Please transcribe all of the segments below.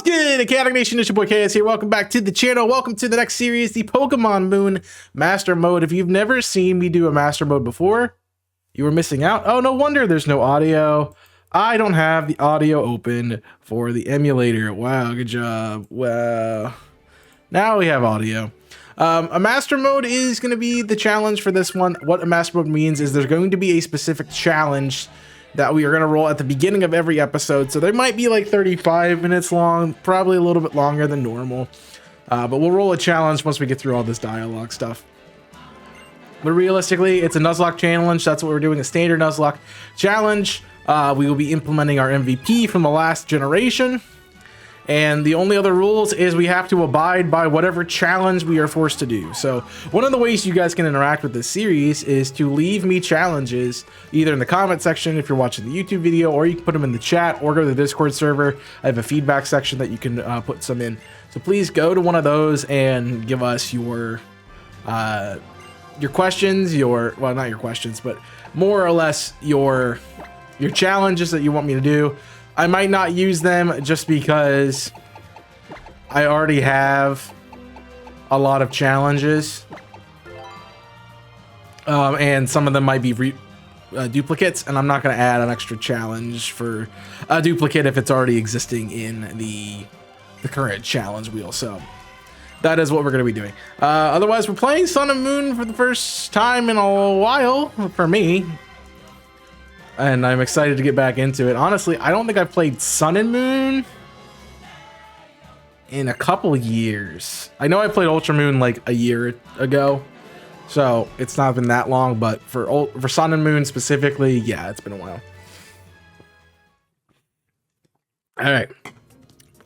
What's good, Chaotic Nation? It's your boy KS here. Welcome back to the channel. Welcome to the next series, the Pokemon Moon Master Mode. If you've never seen me do a Master Mode before, you were missing out. Oh, no wonder there's no audio. I don't have the audio open for the emulator. Wow, good job. Wow. Now we have audio. A Master Mode is going to be the challenge for this one. What a Master Mode means is there's going to be a specific challenge that we are going to roll at the beginning of every episode. So they might be like 35 minutes long, probably a little bit longer than normal. But we'll roll a challenge once we get through all this dialogue stuff. But realistically, it's a Nuzlocke challenge. That's what we're doing, a standard Nuzlocke challenge. We will be implementing our MVP from the last generation. And the only other rules is we have to abide by whatever challenge we are forced to do. So one of the ways you guys can interact with this series is to leave me challenges either in the comment section if you're watching the YouTube video, or you can put them in the chat or go to the Discord server. I have a feedback section that you can put some in. So please go to one of those and give us your questions, well, not your questions, but more or less your challenges that you want me to do. I might not use them just because I already have a lot of challenges. And some of them might be duplicates, and I'm not going to add an extra challenge for a duplicate if it's already existing in the current challenge wheel. So that is what we're going to be doing. Otherwise, we're playing Sun and Moon for the first time in a while for me. And I'm excited to get back into it. Honestly, I don't think I've played Sun and Moon in a couple years. I know I played Ultra Moon like a year ago, so it's not been that long. But for Sun and Moon specifically, yeah, it's been a while. All right.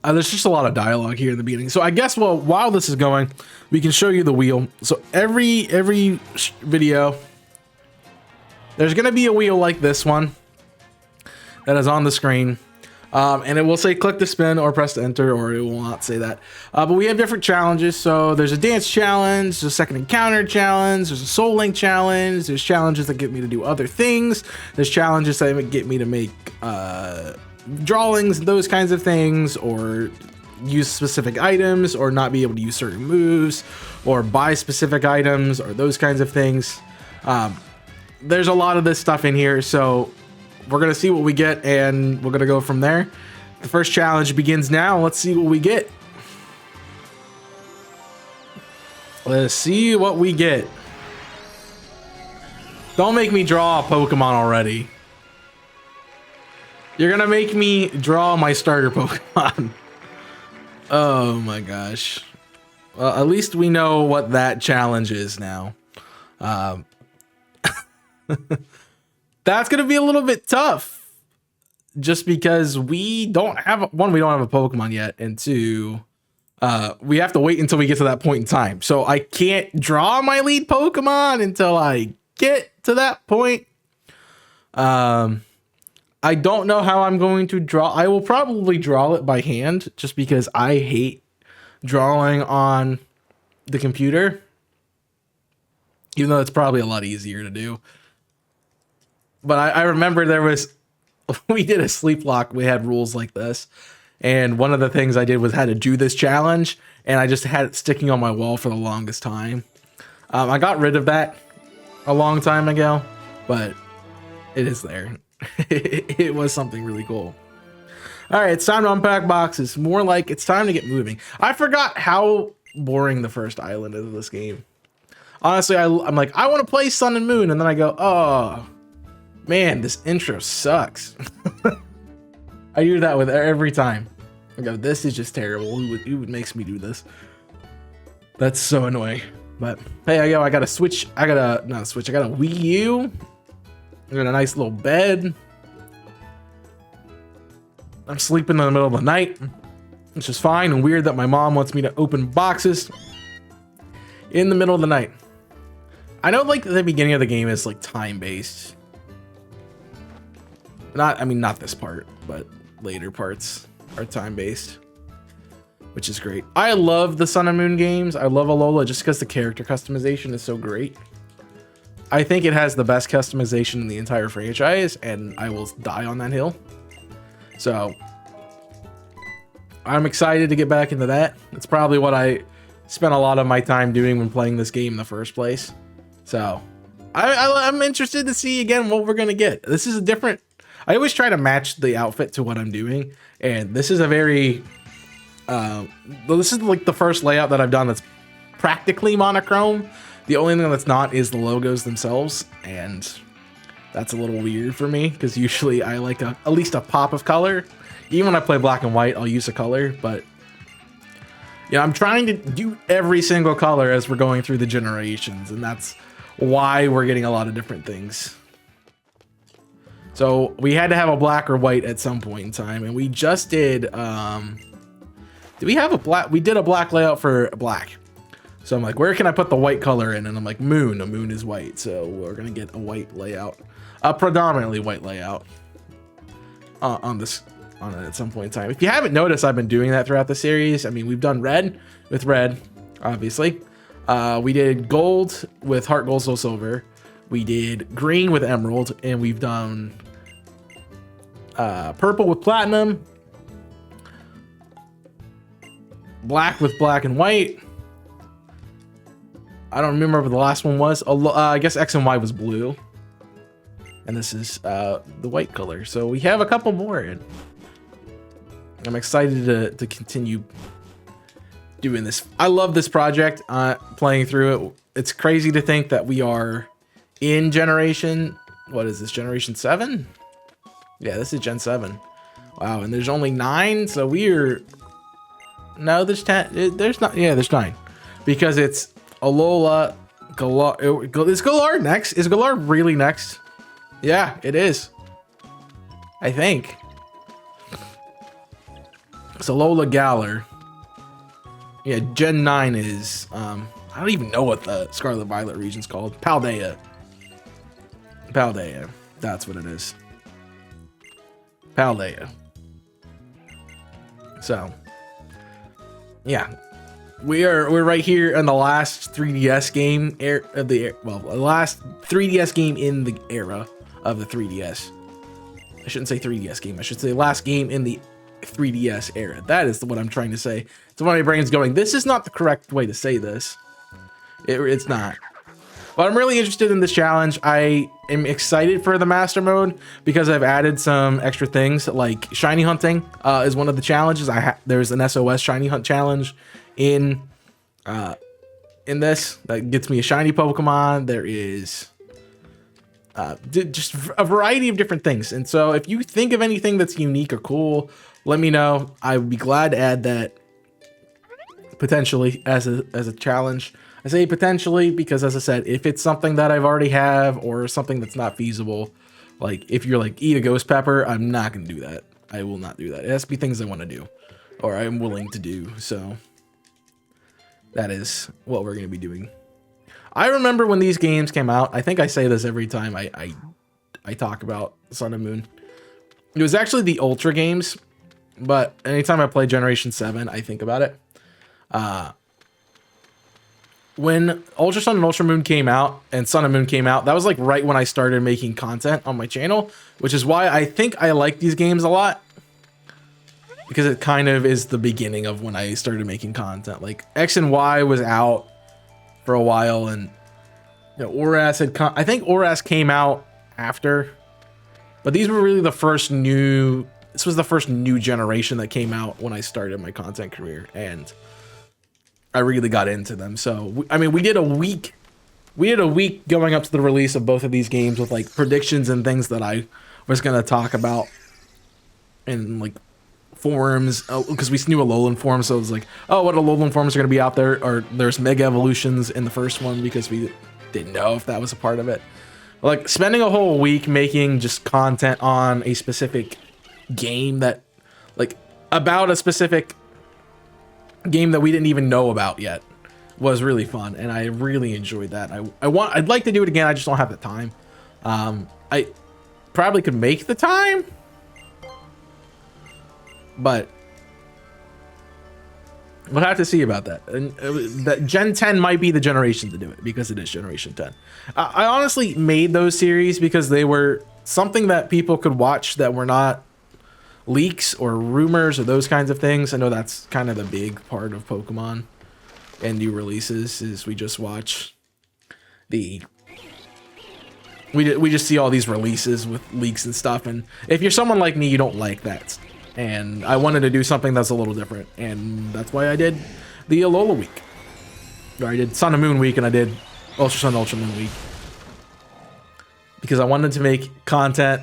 There's just a lot of dialogue here in the beginning. So I guess, well, while this is going, we can show you the wheel. So every video, there's going to be a wheel like this one that is on the screen. And it will say click to spin or press to enter, or it will not say that. But we have different challenges. So there's a dance challenge, there's a second encounter challenge, there's a soul link challenge, there's challenges that get me to do other things, there's challenges that get me to make drawings, those kinds of things, or use specific items, or not be able to use certain moves, or buy specific items, or those kinds of things. There's a lot of this stuff in here, so we're gonna see what we get, and we're gonna go from there. The first challenge begins now. Let's see what we get. Let's see what we get. Don't make me draw a Pokemon already. You're gonna make me draw my starter Pokemon. Oh my gosh. Well, at least we know what that challenge is now. That's gonna be a little bit tough, just because we don't have a Pokemon yet, and two, we have to wait until we get to that point in time. So I can't draw my lead Pokemon until I get to that point. I don't know how I'm going to draw. I will probably draw it by hand, just because I hate drawing on the computer, even though it's probably a lot easier to do. But I remember we did a sleep lock. We had rules like this. And one of the things I did was had to do this challenge. And I just had it sticking on my wall for the longest time. I got rid of that a long time ago, but it is there. It was something really cool. All right, it's time to unpack boxes. More like it's time to get moving. I forgot how boring the first island is of this game. Honestly, I'm like, I want to play Sun and Moon. And then I go, oh, man, this intro sucks. I do that with every time. I go, this is just terrible. Who makes me do this? That's so annoying. But hey, I got a Switch. I got a Wii U. I got a nice little bed. I'm sleeping in the middle of the night, which is fine and weird that my mom wants me to open boxes in the middle of the night. I know, like, the beginning of the game is like time-based. Not this part, but later parts are time-based, which is great. I love the Sun and Moon games. I love Alola just because the character customization is so great. I think it has the best customization in the entire franchise, and I will die on that hill. So I'm excited to get back into that. It's probably what I spent a lot of my time doing when playing this game in the first place. So I'm interested to see again what we're gonna get. This is a different. I always try to match the outfit to what I'm doing, and this is a very. This is like the first layout that I've done that's practically monochrome. The only thing that's not is the logos themselves, and that's a little weird for me because usually I like at least a pop of color. Even when I play black and white, I'll use a color, but yeah, I'm trying to do every single color as we're going through the generations, and that's why we're getting a lot of different things. So we had to have a black or white at some point in time, and we just did. Did we have a black? We did a black layout for black. So I'm like, where can I put the white color in? And I'm like, moon. A moon is white, so we're gonna get a white layout, a predominantly white layout on it at some point in time. If you haven't noticed, I've been doing that throughout the series. I mean, we've done red with red, obviously. We did gold with heart gold, soul silver. We did green with emerald, and we've done purple with platinum, black with black and white. I don't remember what the last one was. I guess X and Y was blue. And this is the white color. So we have a couple more. And I'm excited to continue doing this. I love this project, playing through it. It's crazy to think that we are in generation. What is this? Generation 7? Yeah, this is Gen 7. Wow, and there's only 9. So we're... No, there's 10. There's not. Yeah, there's 9. Because it's Alola, Galar. Is Galar next? Is Galar really next? Yeah, it is. I think. It's Alola, Galar. Yeah, Gen 9 is, I don't even know what the Scarlet Violet region's called. Paldea. Paldea. That's what it is. Paldea. So, yeah. We're right here in the last 3DS game the last 3DS game in the era of the 3DS. I shouldn't say 3DS game. I should say last game in the 3DS era. That is what I'm trying to say. So my brain's going, this is not the correct way to say this. It's not. But I'm really interested in this challenge. I am excited for the master mode because I've added some extra things like shiny hunting is one of the challenges. There's an SOS shiny hunt challenge in this that gets me a shiny Pokemon. There is just a variety of different things. And so if you think of anything that's unique or cool, let me know. I would be glad to add that potentially as a challenge. I say potentially because, as I said, if it's something that I've already have or something that's not feasible, like if you're like eat a ghost pepper, I'm not going to do that. I will not do that. It has to be things I want to do or I'm willing to do. So that is what we're going to be doing. I remember when these games came out. I think I say this every time I talk about Sun and Moon. It was actually the Ultra games, but anytime I play Generation 7, I think about it. When Ultra Sun and Ultra Moon came out and Sun and Moon came out, that was like right when I started making content on my channel, which is why I think I like these games a lot. Because it kind of is the beginning of when I started making content. Like X and Y was out for a while, and you know, ORAS had I think ORAS came out after, but these were really the first new. This was the first new generation that came out when I started my content career, and I really got into them. So I mean, we did a week going up to the release of both of these games with like predictions and things that I was gonna talk about, and like forums, because we knew Alolan forms, so it was like, oh, what Alolan forms are going to be out there, or there's Mega Evolutions in the first one because we didn't know if that was a part of it. Like spending a whole week making just content on a specific game that, like, about a specific game that we didn't even know about yet was really fun, and I really enjoyed that. I'd like to do it again. I just don't have the time. I probably could make the time, but we'll have to see about that. And that Gen 10 might be the generation to do it because it is Generation 10. I honestly made those series because they were something that people could watch that were not leaks or rumors or those kinds of things. I know that's kind of the big part of Pokemon and new releases is we just watch the we just see all these releases with leaks and stuff, and if you're someone like me, you don't like that. And I wanted to do something that's a little different, and that's why I did the Alola week. Or I did Sun and Moon week, and I did Ultra Sun, Ultra Moon week. Because I wanted to make content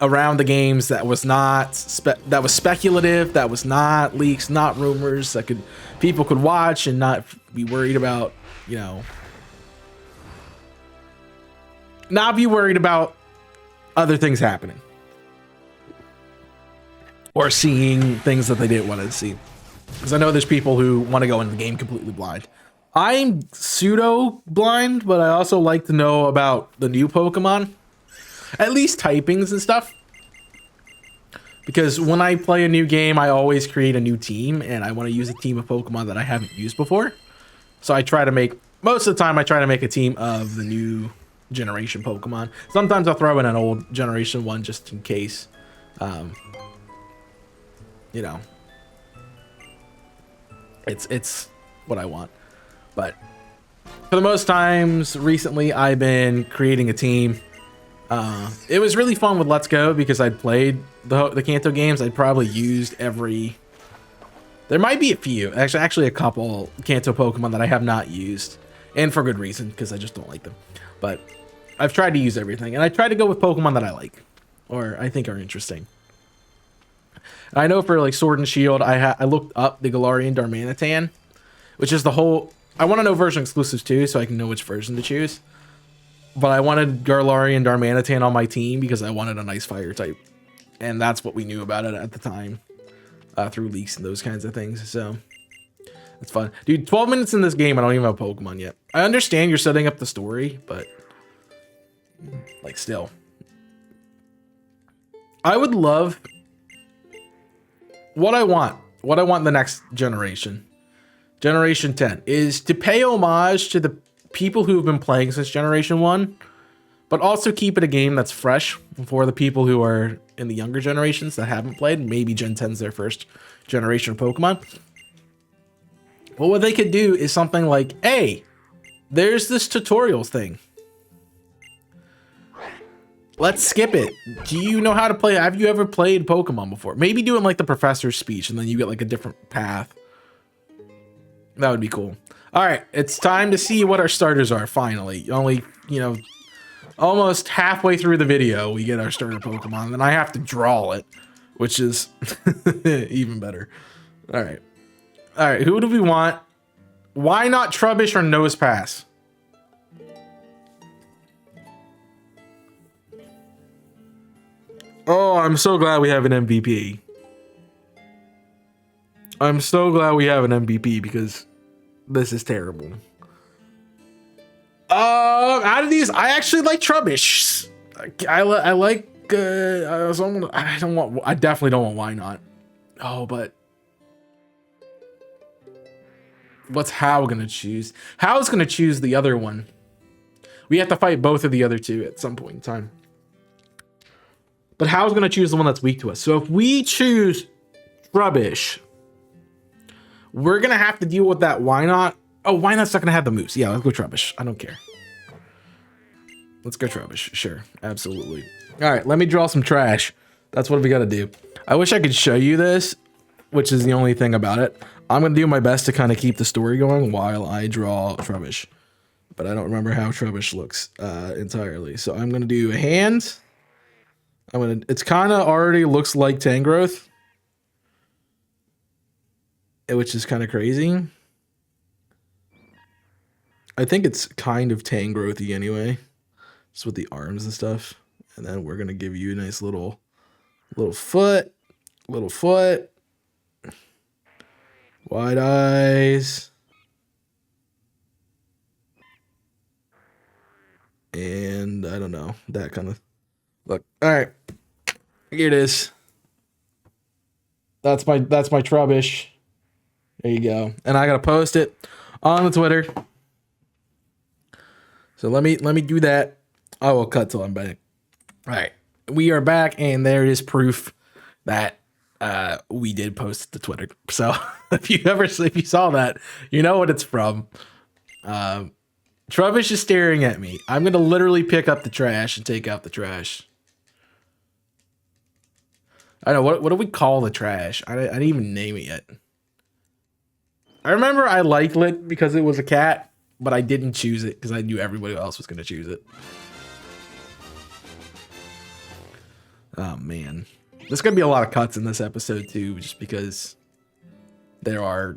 around the games that was not speculative, that was not leaks, not rumors, that people could watch and not be worried about, you know, not be worried about other things happening or seeing things that they didn't want to see. Because I know there's people who want to go into the game completely blind. I'm pseudo blind, but I also like to know about the new Pokemon, at least typings and stuff. Because when I play a new game, I always create a new team, and I want to use a team of Pokemon that I haven't used before. So I try to make, most of the time, I try to make a team of the new generation Pokemon. Sometimes I'll throw in an old generation one just in case. You know, it's what I want. But for the most times recently, I've been creating a team. It was really fun with Let's Go because I'd played the Kanto games. I'd probably used every. There might be a few, actually a couple Kanto Pokemon that I have not used, and for good reason because I just don't like them. But I've tried to use everything, and I try to go with Pokemon that I like or I think are interesting. I know for like Sword and Shield, I looked up the Galarian Darmanitan, which is the whole. I want to know version exclusives too, so I can know which version to choose. But I wanted Galarian Darmanitan on my team because I wanted a nice fire type, and that's what we knew about it at the time through leaks and those kinds of things. So it's fun, dude. 12 minutes in this game, I don't even have Pokemon yet. I understand you're setting up the story, but like still, I would love. What I want the next generation, Generation 10, is to pay homage to the people who have been playing since Generation 1, but also keep it a game that's fresh for the people who are in the younger generations that haven't played. Maybe Gen 10's their first generation of Pokemon. Well, what they could do is something like, hey, there's this tutorials thing. Let's skip it. Do you know how to play? Have you ever played Pokemon before? Maybe doing like the professor's speech and then you get like a different path. That would be cool. All right, it's time to see what our starters are finally. Only, you know, almost halfway through the video, we get our starter Pokemon, and I have to draw it, which is even better. All right. All right, who do we want? Why not Trubbish or Nosepass? Oh, I'm so glad we have an MVP. I'm so glad we have an MVP because this is terrible. Out of these, I actually like Trubbish. I like. I definitely don't want Why Not. Oh, but what's How gonna choose? How's gonna choose the other one? We have to fight both of the other two at some point in time. But How's gonna choose the one that's weak to us. So if we choose Trubbish, we're gonna have to deal with that Why Not. Oh, Why Not's not gonna have the moves. Yeah, let's go Trubbish. I don't care. Let's go Trubbish. Sure, absolutely. All right, let me draw some trash. That's what we gotta do. I wish I could show you this, which is the only thing about it. I'm gonna do my best to kind of keep the story going while I draw Trubbish. But I don't remember how Trubbish looks entirely. So I'm gonna do a hand. It's kind of already looks like Tangrowth, which is kind of crazy. I think it's kind of Tangrowthy anyway, just with the arms and stuff. And then we're gonna give you a nice little foot, wide eyes, and I don't know, that kind of look. All right, here it is. That's my Trubbish. There you go. And I gotta post it on the Twitter. So let me do that. I will cut till I'm back. All right, we are back, and there is proof that we did post it to Twitter. So if you saw that, you know what it's from. Trubbish is staring at me. I'm gonna literally pick up the trash and take out the trash. I know what do we call the trash? I didn't even name it yet. I remember I liked it because it was a cat, but I didn't choose it because I knew everybody else was gonna choose it. Oh man, there's gonna be a lot of cuts in this episode too, just because there are.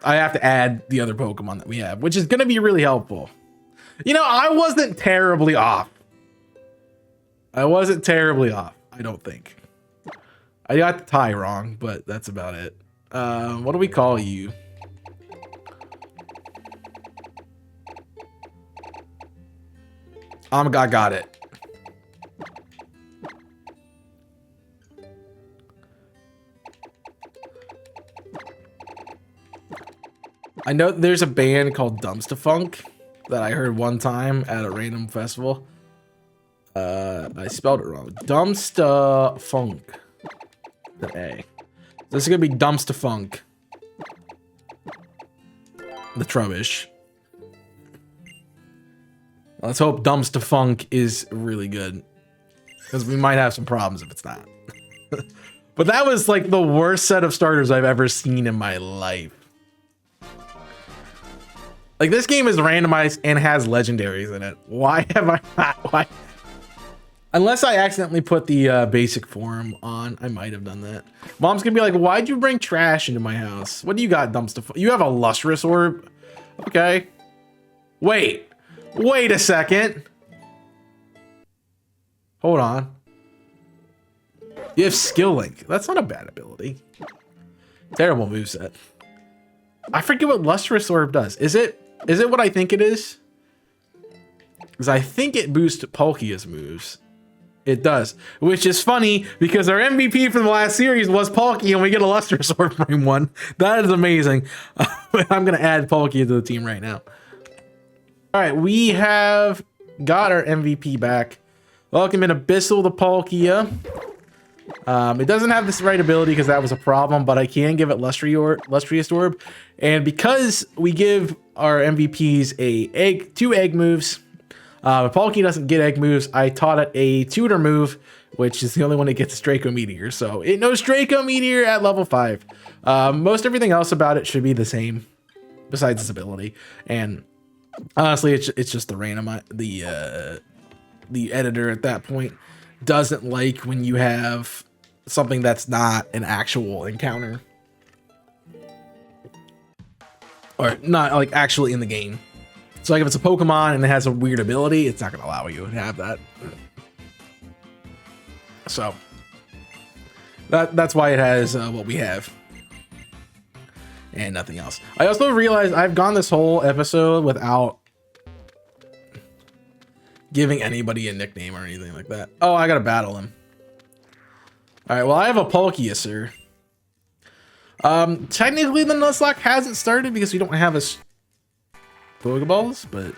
I have to add the other Pokemon that we have, which is gonna be really helpful. You know, I wasn't terribly off. I don't think. I got the tie wrong, but that's about it. What do we call you? I got it. I know there's a band called Dumpsta Funk that I heard one time at a random festival. I spelled it wrong. Dumpsta Funk. The A. This is gonna be Dumpsta Funk. The Trubbish. Let's hope Dumpsta Funk is really good, because we might have some problems if it's not. But that was like the worst set of starters I've ever seen in my life. Like, this game is randomized and has legendaries in it. Why have I not? Why? Unless I accidentally put the basic form on, I might have done that. Mom's gonna be like, why'd you bring trash into my house? What do you got, Dumpsta? You have a lustrous orb? Okay. Wait a second. Hold on. You have Skill Link. That's not a bad ability. Terrible moveset. I forget what lustrous orb does. Is it what I think it is? Because I think it boosts Palkia's moves. It does, which is funny because our MVP from the last series was Palkia, and we get a lustrous orb from one. That is amazing. I'm gonna add Palkia to the team right now. All right, we have got our MVP back. Welcome in Abyssal the Palkia. It doesn't have this right ability because that was a problem, but I can give it Lustrious Orb. And because we give our MVPs two egg moves, if Palkia doesn't get egg moves, I taught it a tutor move, which is the only one that gets Draco Meteor. So it knows Draco Meteor at level 5. Most everything else about it should be the same, besides its ability. And honestly, it's just the random, the editor at that point doesn't like when you have something that's not an actual encounter, or not like actually in the game. So like if it's a Pokemon and it has a weird ability, it's not going to allow you to have that. So that's why it has what we have and nothing else. I also realized I've gone this whole episode without giving anybody a nickname or anything like that. Oh, I gotta battle him. All right, well, I have a Palkia, sir. Technically the Nuzlocke hasn't started because we don't have a Pokeballs, but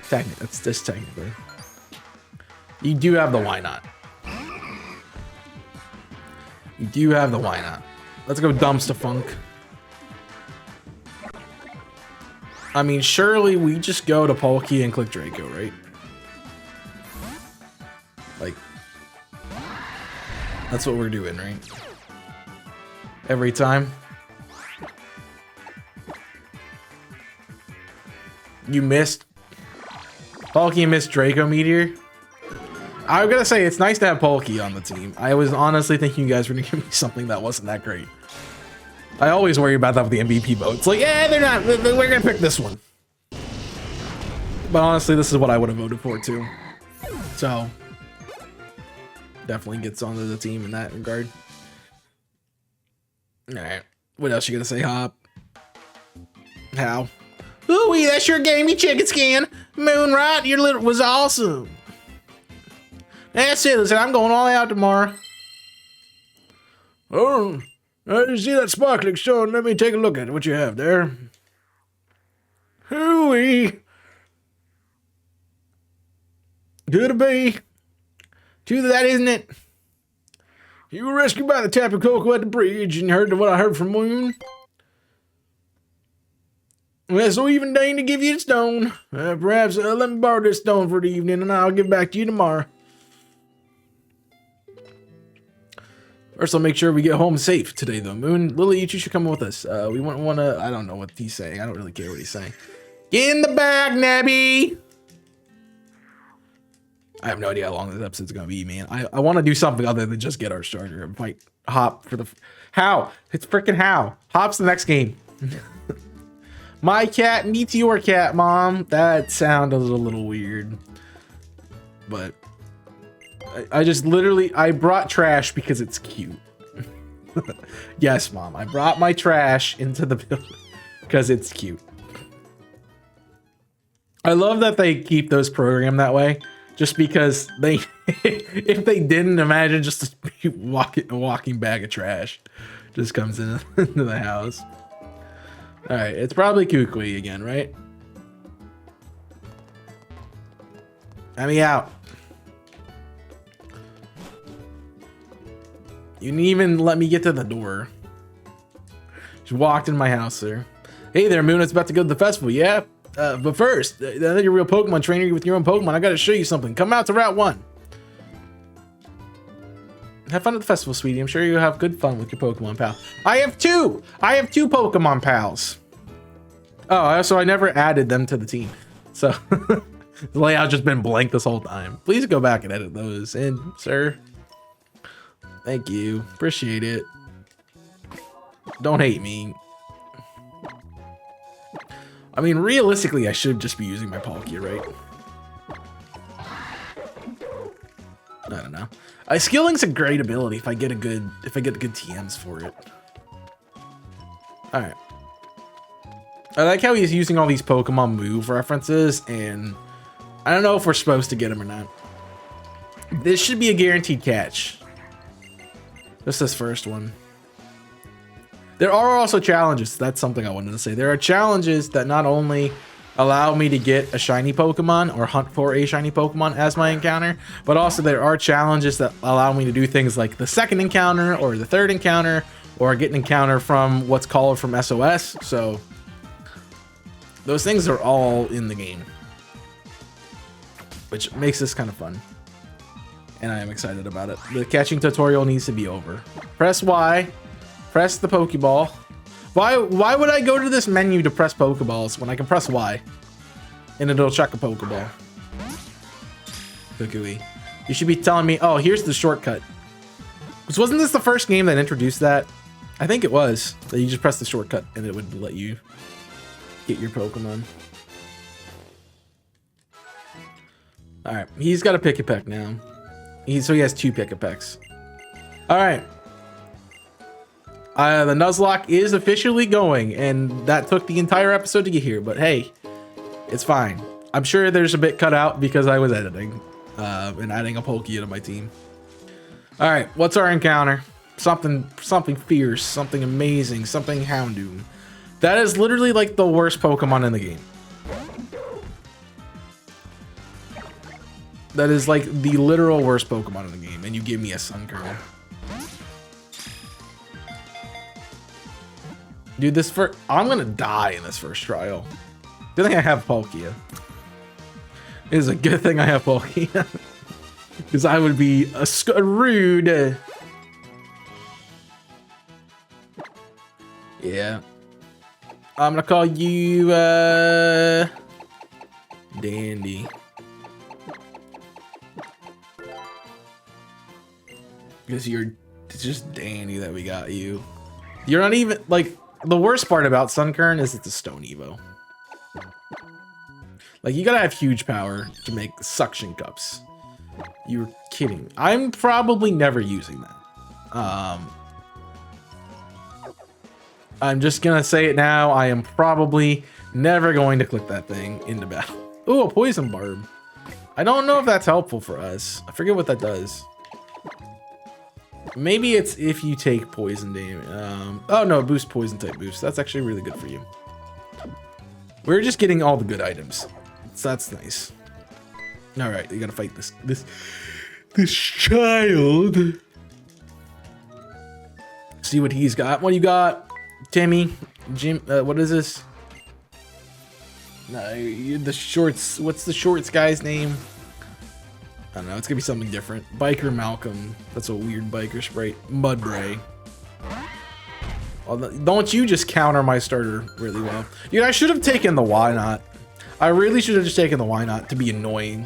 technically, that's just technically. You do have the why not. You do have the why not. Let's go Dumpsta Funk. I mean, surely we just go to Palkia and click Draco, right? Like, that's what we're doing, right? Every time. You missed. Palkia missed Draco Meteor. I'm gonna say it's nice to have Palkia on the team. I was honestly thinking you guys were gonna give me something that wasn't that great. I always worry about that with the MVP votes. Like, yeah, they're not. We're gonna pick this one. But honestly, this is what I would have voted for too. So definitely gets onto the team in that regard. All right, what else you gonna say, Hop? How? Ooh, that's your gamey chicken skin. Moonrot, your little was awesome. That's it. Listen, I'm going all out tomorrow. Oh, I didn't see that sparkling stone. Let me take a look at what you have there. Hooey. Good to be. To that, isn't it? You were rescued by the Tapu Koko at the bridge and heard what I heard from Moon. Well, so even deigned to give you a stone. Perhaps let me borrow this stone for the evening and I'll give back to you tomorrow. First, I'll make sure we get home safe today, though. Moon, Lily, you two should come with us. We want to... I don't know what he's saying. I don't really care what he's saying. Get in the bag, Nebby! I have no idea how long this episode's going to be, man. I want to do something other than just get our starter and fight Hop for the... How? It's freaking how. Hop's the next game. My cat meets your cat, Mom. That sounded a little weird. But... I just literally, I brought trash because it's cute. Yes, Mom, I brought my trash into the building because it's cute. I love that they keep those programmed that way, just because they, if they didn't, imagine just a walking bag of trash just comes into the house. All right, it's probably Kukui again, right? Let me out. You didn't even let me get to the door. She walked in my house, sir. Hey there, Moon. It's about to go to the festival, yeah? But first, now that you're a real Pokemon trainer with your own Pokemon, I gotta show you something. Come out to Route 1. Have fun at the festival, sweetie. I'm sure you'll have good fun with your Pokemon pal. I have two! I have two Pokemon pals. Oh, so I never added them to the team. So, the layout's just been blank this whole time. Please go back and edit those in, sir. Thank you. Appreciate it. Don't hate me. I mean, realistically, I should just be using my Palkia, right? I don't know. Skilling's a great ability if I get good TMs for it. All right. I like how he's using all these Pokemon move references, and I don't know if we're supposed to get him or not. This should be a guaranteed catch. Just this first one. There are also challenges. That's something I wanted to say. There are challenges that not only allow me to get a shiny Pokemon or hunt for a shiny Pokemon as my encounter, but also there are challenges that allow me to do things like the second encounter or the third encounter or get an encounter from what's called from SOS. So those things are all in the game, which makes this kind of fun. And I am excited about it. The catching tutorial needs to be over. Press Y. Press the Pokeball. Why would I go to this menu to press Pokeballs when I can press Y? And it'll chuck a Pokeball. Kukui. You should be telling me, oh, here's the shortcut. Because wasn't this the first game that introduced that? I think it was. That you just press the shortcut and it would let you get your Pokemon. Alright, he's got a Pick-a-Peck now. So he has two Pick-a-Pecks. All right. The Nuzlocke is officially going, and that took the entire episode to get here, but hey, it's fine. I'm sure there's a bit cut out because I was editing and adding a Palkia to my team. All right, what's our encounter? Something fierce, something amazing, something Houndoom. That is literally like the worst Pokemon in the game. That is like the literal worst Pokemon in the game, and you give me a Sunkern. Dude, I'm gonna die in this first trial. Good thing I have Palkia. It is a good thing I have Palkia. Because I would be rude. Yeah. I'm gonna call you, Dandy. Because it's just Dandy that we got you. You're not even, like, the worst part about Sunkern is it's a Stone Evo. Like, you gotta have huge power to make suction cups. You're kidding. I'm probably never using that. I'm just gonna say it now. I am probably never going to click that thing into battle. Ooh, a Poison Barb. I don't know if that's helpful for us. I forget what that does. Maybe it's if you take poison damage. Oh no, boost poison type boost. That's actually really good for you. We're just getting all the good items. So that's nice. All right, you gotta fight this child. See what he's got. What do you got, Timmy? Jim? What is this? No, the shorts. What's the shorts guy's name? I don't know. It's gonna be something different. Biker Malcolm. That's a weird biker sprite. Mudbray. Well, don't you just counter my starter really well? Dude, I should have taken the why not. I really should have just taken the why not to be annoying.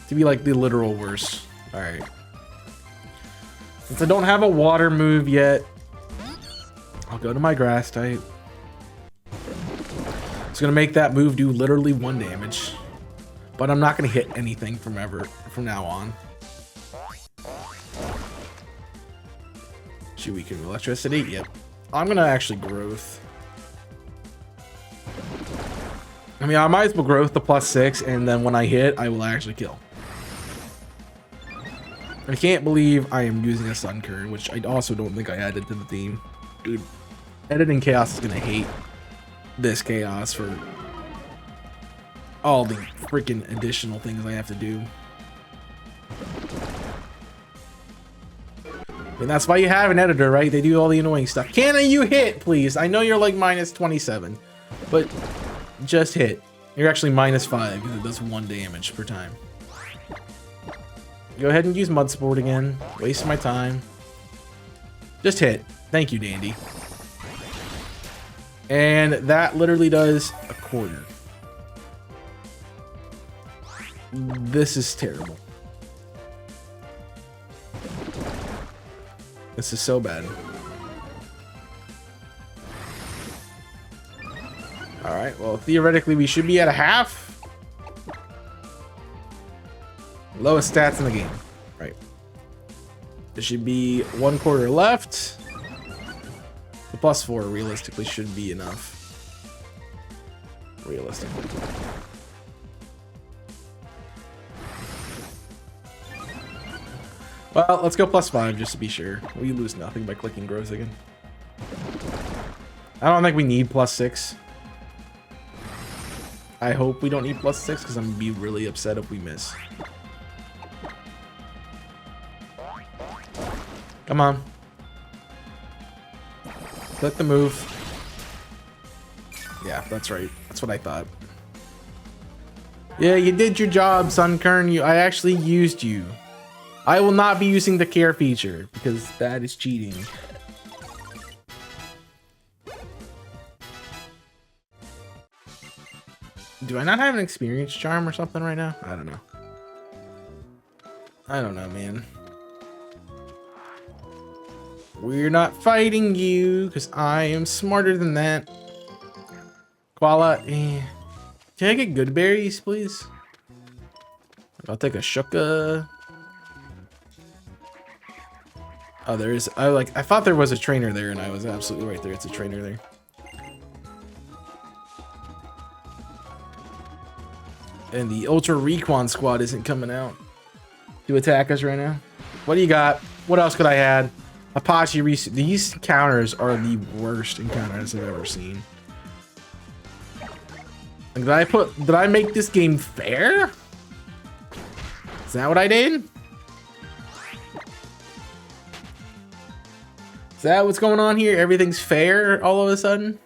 To be like the literal worst. All right. Since I don't have a water move yet, I'll go to my grass type. It's gonna make that move do literally 1 damage, but I'm not gonna hit anything from now on. We can electricity. Yep. I'm gonna actually growth. I mean, I might as well growth the +6, and then when I hit, I will actually kill. I can't believe I am using a Sun Kern, which I also don't think I added to the theme. Dude, editing chaos is gonna hate this chaos for all the freaking additional things I have to do. And that's why you have an editor, right? They do all the annoying stuff. Can you hit, please? I know you're like -27, but just hit. You're actually -5 because it does 1 damage per time. Go ahead and use Mud Sport again. Waste my time. Just hit. Thank you, Dandy. And that literally does 1/4. This is terrible. This is so bad. Alright, well, theoretically, we should be at 1/2. Lowest stats in the game. Right. There should be 1/4 left. The +4 realistically should be enough. Realistically. Well, let's go +5 just to be sure. We lose nothing by clicking growth again. I don't think we need +6. I hope we don't need +6 because I'm gonna be really upset if we miss. Come on. Click the move. Yeah, that's right. That's what I thought. Yeah, you did your job, Sun Kern. I actually used you. I will not be using the care feature because that is cheating. Do I not have an experience charm or something right now? I don't know. I don't know, man. We're not fighting you because I am smarter than that. Koala, can I get good berries, please? I'll take a Shuka. Oh, there is. I thought there was a trainer there, and I was absolutely right there. It's a trainer there. And the Ultra Recon squad isn't coming out to attack us right now. What do you got? What else could I add? Apache Reset. These counters are the worst encounters I've ever seen. Like, did I make this game fair? Is that what I did? Is that what's going on here? Everything's fair all of a sudden?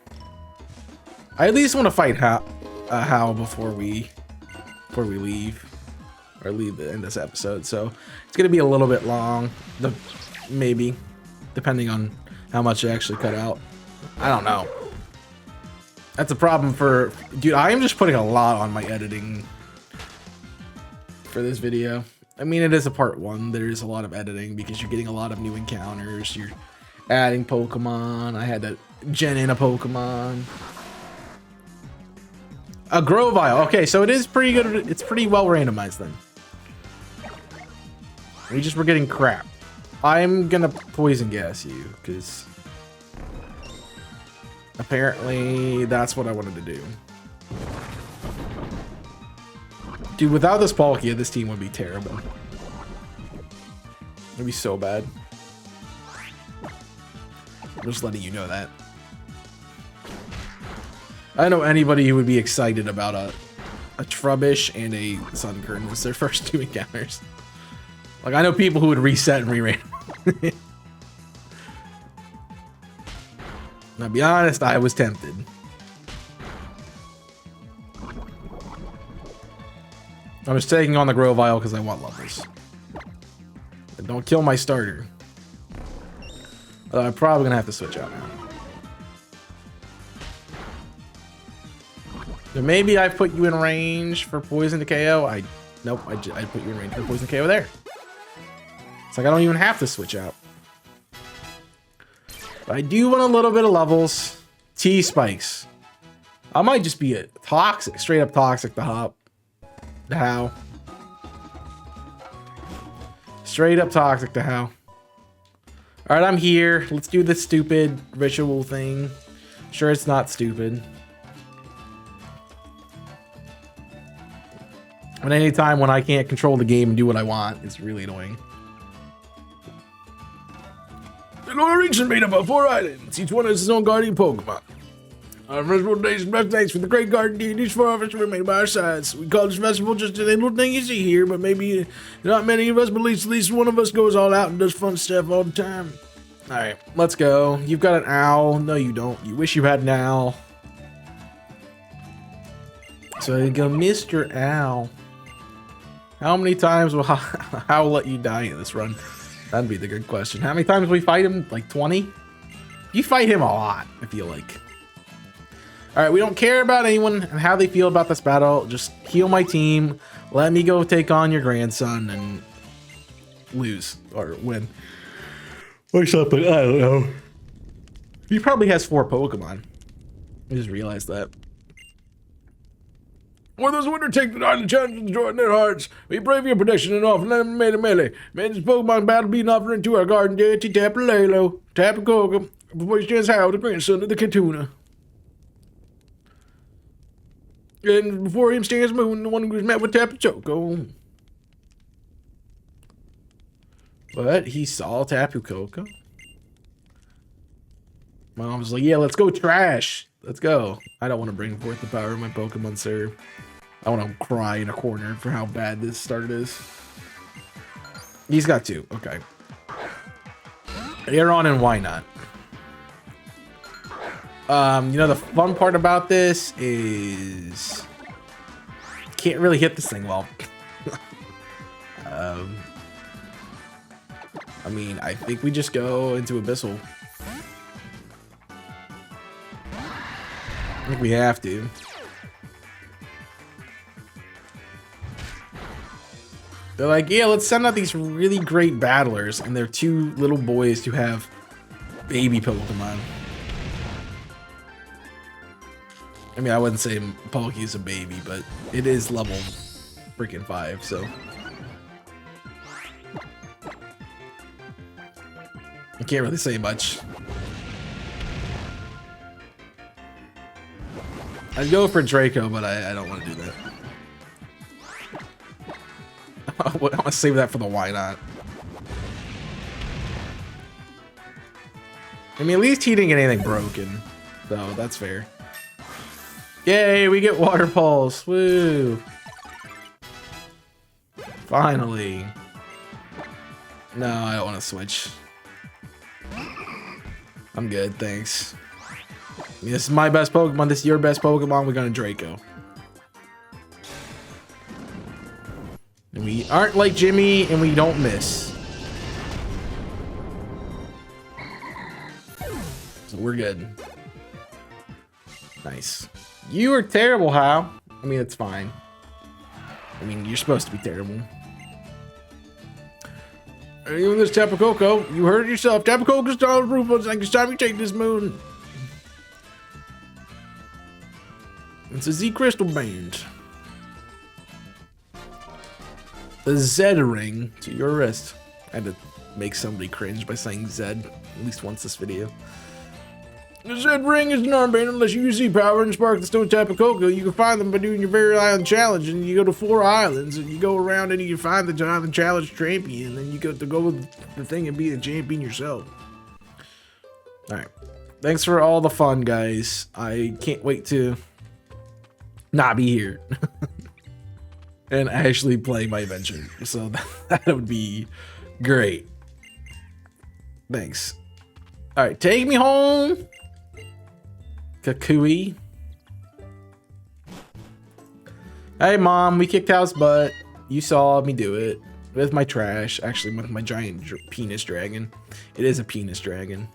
I at least want to fight Hal before we leave. Or leave the end of this episode. So it's gonna be a little bit long. Maybe. Depending on how much I actually cut out. I don't know. That's a problem for... Dude, I am just putting a lot on my editing for this video. I mean, it is a part 1. There's a lot of editing because you're getting a lot of new encounters. You're adding Pokemon. I had to gen in a Pokemon. A Grovyle. Okay, so it is pretty good. It's pretty well randomized then. We're getting crap. I'm gonna poison gas you because apparently that's what I wanted to do. Dude, without this Palkia, this team would be terrible. It'd be so bad. I'm just letting you know that. I don't know anybody who would be excited about a Trubbish and a Sun Kern was their first 2 encounters. Like, I know people who would reset and re-rate. Now, be honest, I was tempted. I was taking on the Grovyle because I want levels. But don't kill my starter. I'm probably going to have to switch out now. So maybe I put you in range for poison to KO. Nope, I put you in range for poison to KO there. It's like I don't even have to switch out. But I do want a little bit of levels. T-spikes. I might just be a toxic, straight up toxic to hop. How? Straight up toxic to how? All right, I'm here. Let's do this stupid ritual thing. Sure, it's not stupid. But any time when I can't control the game and do what I want, it's really annoying. The Lord region made up of 4 islands. Each one has its own guardian Pokemon. Our festival days and best thanks for the great garden deities for our festival remain by our sides. We call this festival just a little thing you see here, but maybe not many of us, but at least one of us goes all out and does fun stuff all the time. All right, let's go. You've got an owl. No, you don't. You wish you had an owl. So you go, Mr. Owl. How many times will Owl let you die in this run? That'd be the good question. How many times will we fight him? Like 20? You fight him a lot, I feel like. All right, we don't care about anyone and how they feel about this battle. Just heal my team. Let me go take on your grandson and lose or win. Or something, I don't know. He probably has 4 Pokemon. I just realized that. For those who undertake the island challenge and joy in their hearts, we pray for your protection and offer them made a melee. May this Pokemon battle be an offering to our garden deity, Tapu Lalo, Tapu Koga, before he stands high, the grandson of the Katuna. And before him stands Moon, the one who was met with Tapu Choco. But he saw Tapu Koko. My mom was like, yeah, let's go trash. Let's go. I don't want to bring forth the power of my Pokemon, sir. I want to cry in a corner for how bad this start is. He's got 2. Okay. Aeron and why not? You know, the fun part about this is can't really hit this thing well. I mean, I think we just go into Abyssal. I think we have to. They're like, yeah, let's send out these really great battlers, and they're 2 little boys who have baby Pokemon. I mean, I wouldn't say Palkia is a baby, but it is level freaking 5, so. I can't really say much. I'd go for Draco, but I don't want to do that. I want to save that for the why not. I mean, at least he didn't get anything broken, so that's fair. Yay, we get Water Pulse. Woo. Finally. No, I don't want to switch. I'm good, thanks. I mean, this is my best Pokemon. This is your best Pokemon. We're going to Draco. And we aren't like Jimmy, and we don't miss. So we're good. Nice. You are terrible, Hal. I mean, it's fine. I mean, you're supposed to be terrible. Even this Tapu Koko, you heard it yourself. Tapu Koko's dollar proof. It's like it's time you take this moon. It's a Z Crystal Band. The Z ring to your wrist. I had to make somebody cringe by saying Z at least once this video. The Z ring is an armband unless you use Z power and spark the stone Tapu Koko. You can find them by doing your very island challenge, and you go to 4 islands and you go around and you find the island challenge champion, and then you get to go with the thing and be the champion yourself. Alright. Thanks for all the fun, guys. I can't wait to not be here. And actually play my adventure. So that would be great. Thanks. Alright, take me home. Kakui. Hey mom, we kicked house butt. You saw me do it with my trash. Actually, with my giant penis dragon. It is a penis dragon.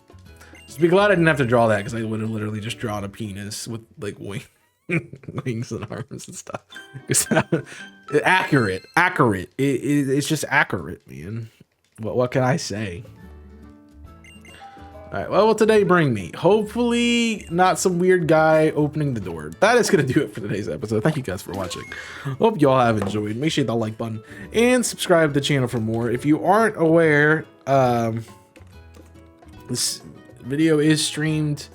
Just be glad I didn't have to draw that because I would have literally just drawn a penis with like wings and arms and stuff. Accurate. It's just accurate, man. What can I say? All right, what will today bring me? Hopefully not some weird guy opening the door. That is going to do it for today's episode. Thank you guys for watching. Hope y'all have enjoyed. Make sure you hit that like button and subscribe to the channel for more. If you aren't aware, this video is streamed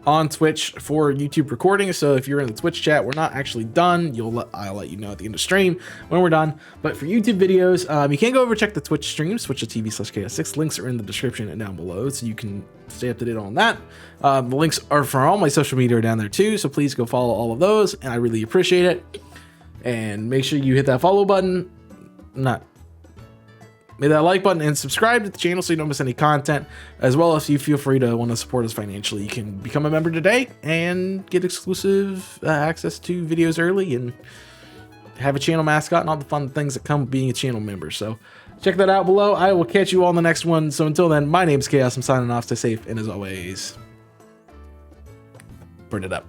on Twitch for YouTube recording. So if you're in the Twitch chat, we're not actually done. I'll let you know at the end of stream when we're done. But for YouTube videos, you can go over check the Twitch stream, twitch.tv/chaos6. Links are in the description and down below, so you can stay up to date on that. The links are for all my social media down there too, so please go follow all of those, and I really appreciate it. And make sure you hit that follow button. Hit that like button and subscribe to the channel so you don't miss any content, as well as you feel free to want to support us financially. You can become a member today and get exclusive access to videos early and have a channel mascot and all the fun things that come with being a channel member. So check that out below. I will catch you all in the next one. So until then, my name's Chaos. I'm signing off. Stay safe, and as always, burn it up.